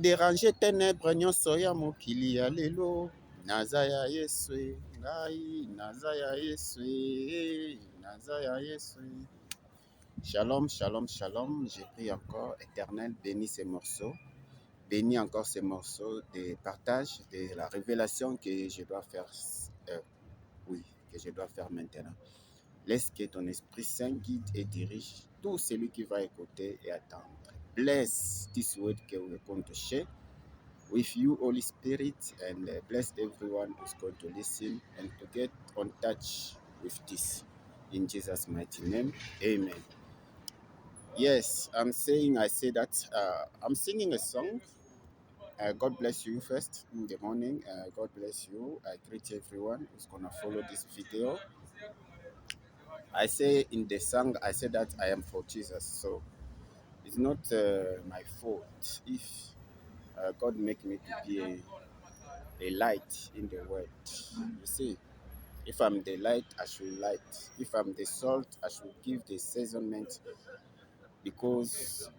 déranger ténèbres nyonso ya mokili ya lelo. Naza ya Yesu, ngai naza ya Yesu, naza ya Yesu. Shalom, shalom, shalom. J'ai pris encore, Éternel, bénis ces morceaux. Bénis encore ces morceaux de partage, de la révélation que je dois faire, que je dois faire maintenant. Laisse que ton Esprit Saint guide et dirige tout celui qui va écouter et attendre. Bless this word que we're going to share with you, Holy Spirit, and bless everyone who's going to listen and to get on touch with this. In Jesus' mighty name, amen. Yes, I say that I'm singing a song. God bless you first in the morning. God bless you. I greet everyone who's going to follow this video. I say in the song, I say that I am for Jesus. So it's not my fault if God make me to be a light in the world. You see, if I'm the light, I should light. If I'm the salt, I should give the seasonment, because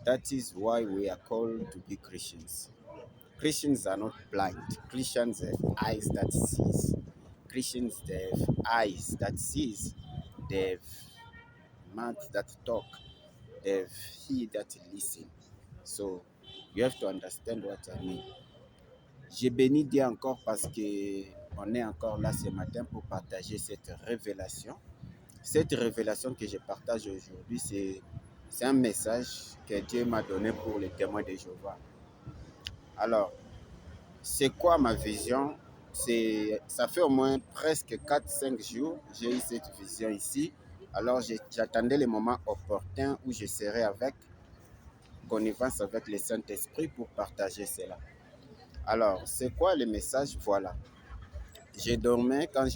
that is why we are called to be Christians. Christians are not blind. Christians have eyes that sees. Christians, they have eyes that sees. They have mouths that talk. They have ears that listen. So you have to understand what I mean. J'ai béni Dieu encore parce qu'on est encore là ce matin pour partager cette révélation. Cette révélation que je partage aujourd'hui, c'est un message que Dieu m'a donné pour les témoins de Jéhovah. Alors, c'est quoi ma vision? Ça fait au moins presque 4-5 jours que j'ai eu cette vision ici. Alors, j'attendais le moment opportun où je serai avec connivence avec le Saint-Esprit pour partager cela. Alors, c'est quoi le message? Voilà. Quand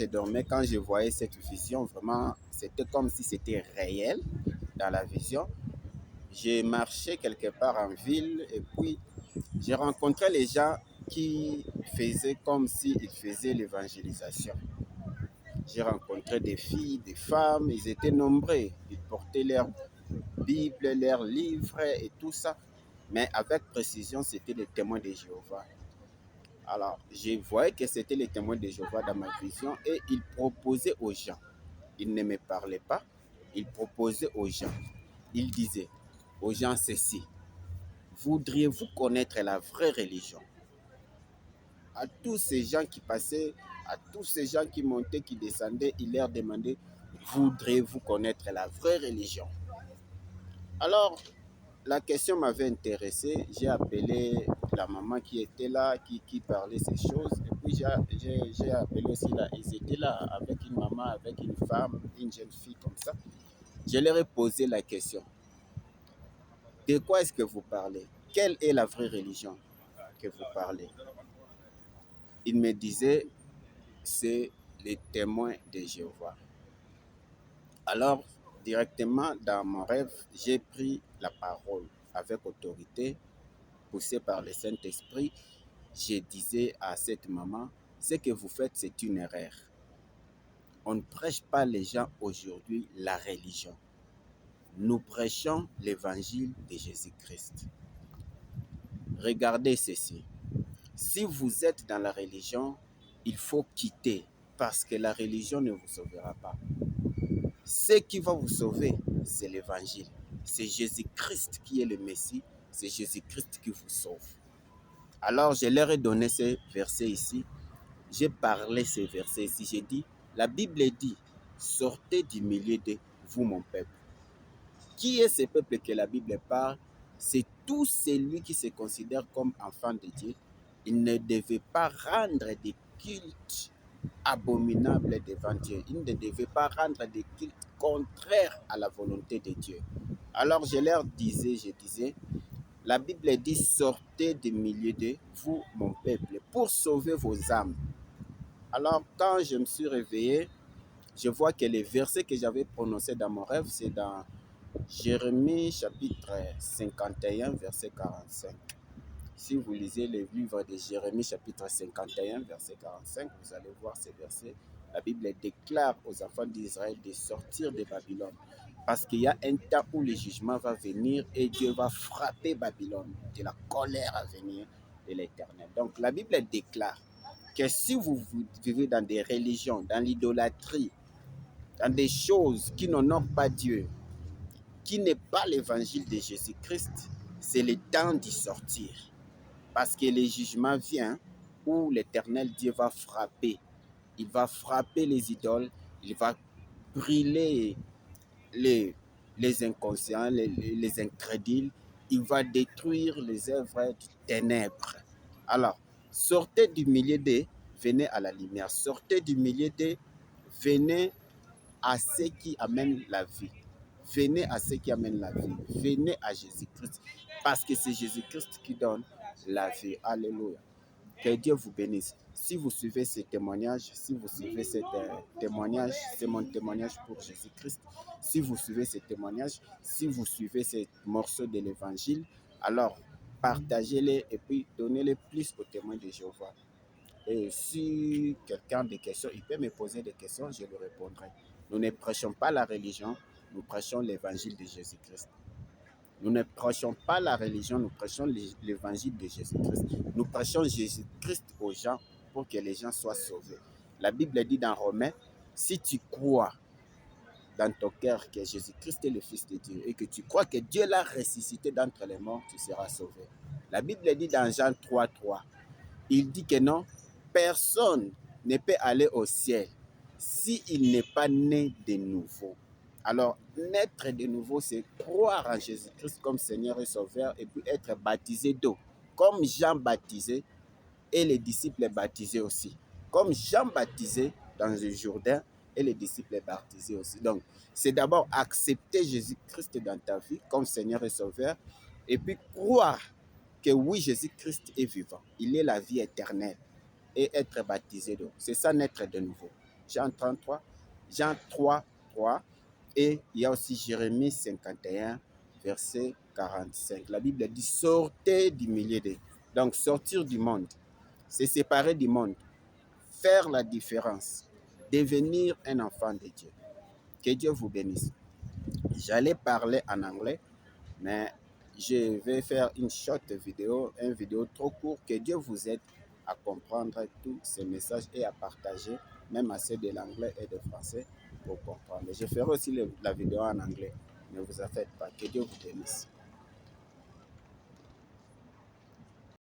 je voyais cette vision, vraiment, c'était comme si c'était réel dans la vision. J'ai marché quelque part en ville et puis j'ai rencontré les gens qui faisaient comme s'ils faisaient l'évangélisation. J'ai rencontré des filles, des femmes, ils étaient nombreux. Ils portaient leur Bible, leurs livres et tout ça. Mais avec précision, c'était les témoins de Jéhovah. Alors, je voyais que c'était les témoins de Jéhovah dans ma vision et ils proposaient aux gens. Ils ne me parlaient pas, ils proposaient aux gens. Ils disaient aux gens ceci: voudriez-vous connaître la vraie religion? À tous ces gens qui passaient, à tous ces gens qui montaient, qui descendaient, il leur demandait: voudriez-vous connaître la vraie religion? Alors, la question m'avait intéressé. J'ai appelé la maman qui était là, qui parlait ces choses. Et puis j'ai appelé aussi là. Ils étaient là avec une maman, avec une femme, une jeune fille comme ça. Je leur ai posé la question: de quoi est-ce que vous parlez? Quelle est la vraie religion que vous parlez? Ils me disaient: c'est les témoins de Jéhovah. Alors, directement dans mon rêve, j'ai pris la parole avec autorité, poussé par le Saint-Esprit. Je disais à cette maman: ce que vous faites, c'est une erreur. On ne prêche pas les gens aujourd'hui la religion. Nous prêchons l'évangile de Jésus-Christ. Regardez ceci. Si vous êtes dans la religion, il faut quitter, parce que la religion ne vous sauvera pas. Ce qui va vous sauver, c'est l'évangile. C'est Jésus-Christ qui est le Messie. C'est Jésus-Christ qui vous sauve. Alors, je leur ai donné ces versets ici. J'ai parlé ces versets ici. J'ai dit, la Bible dit: sortez du milieu de vous, mon peuple. Qui est ce peuple que la Bible parle? C'est tout celui qui se considère comme enfant de Dieu. Il ne devait pas rendre des cultes abominables devant Dieu. Il ne devait pas rendre des cultes contraires à la volonté de Dieu. Alors je leur disais, la Bible dit: sortez du milieu de vous, mon peuple, pour sauver vos âmes. Alors quand je me suis réveillé, je vois que les versets que j'avais prononcés dans mon rêve, c'est dans Jérémie chapitre 51, verset 45. Si vous lisez le livre de Jérémie chapitre 51, verset 45, vous allez voir ces versets. La Bible déclare aux enfants d'Israël de sortir de Babylone. Parce qu'il y a un temps où le jugement va venir et Dieu va frapper Babylone de la colère à venir de l'Éternel. Donc la Bible déclare que si vous vivez dans des religions, dans l'idolâtrie, dans des choses qui n'honorent pas Dieu, qui n'est pas l'évangile de Jésus-Christ, c'est le temps d'y sortir. Parce que le jugement vient où l'Éternel Dieu va frapper. Il va frapper les idoles, il va brûler les inconscients, les incrédules, il va détruire les œuvres du ténèbre. Alors, sortez du milieu des, venez à la lumière. Sortez du milieu des, venez à ce qui amène la vie. Venez à ce qui amène la vie. Venez à Jésus-Christ. Parce que c'est Jésus-Christ qui donne la vie. Alléluia. Que Dieu vous bénisse. Si vous suivez ces témoignages, si vous suivez ces témoignages, c'est mon témoignage pour Jésus-Christ. Si vous suivez ces témoignages, si vous suivez ces morceaux de l'Évangile, alors partagez-les et puis donnez-les plus aux témoins de Jéhovah. Et si quelqu'un a des questions, il peut me poser des questions, je lui répondrai. Nous ne prêchons pas la religion, nous prêchons l'Évangile de Jésus-Christ. Nous ne prêchons pas la religion, nous prêchons l'évangile de Jésus-Christ. Nous prêchons Jésus-Christ aux gens pour que les gens soient sauvés. La Bible dit dans Romains, si tu crois dans ton cœur que Jésus-Christ est le Fils de Dieu et que tu crois que Dieu l'a ressuscité d'entre les morts, tu seras sauvé. La Bible dit dans Jean 3,3, il dit que non, personne ne peut aller au ciel s'il n'est pas né de nouveau. Alors, naître de nouveau, c'est croire en Jésus-Christ comme Seigneur et Sauveur et puis être baptisé d'eau, comme Jean baptisé et les disciples baptisés aussi. Comme Jean baptisé dans le Jourdain et les disciples baptisés aussi. Donc, c'est d'abord accepter Jésus-Christ dans ta vie comme Seigneur et Sauveur et puis croire que oui, Jésus-Christ est vivant. Il est la vie éternelle et être baptisé d'eau. C'est ça, naître de nouveau. Jean 33, Jean 3, 3. Et il y a aussi Jérémie 51, verset 45. La Bible dit, sortez du milieu des... Donc, sortir du monde, c'est séparer du monde, faire la différence, devenir un enfant de Dieu. Que Dieu vous bénisse. J'allais parler en anglais, mais je vais faire une short vidéo, une vidéo trop courte. Que Dieu vous aide à comprendre tous ces messages et à partager, même à ceux de l'anglais et de français, pour comprendre. Je ferai aussi la vidéo en anglais. Ne vous en faites pas. Que Dieu vous bénisse.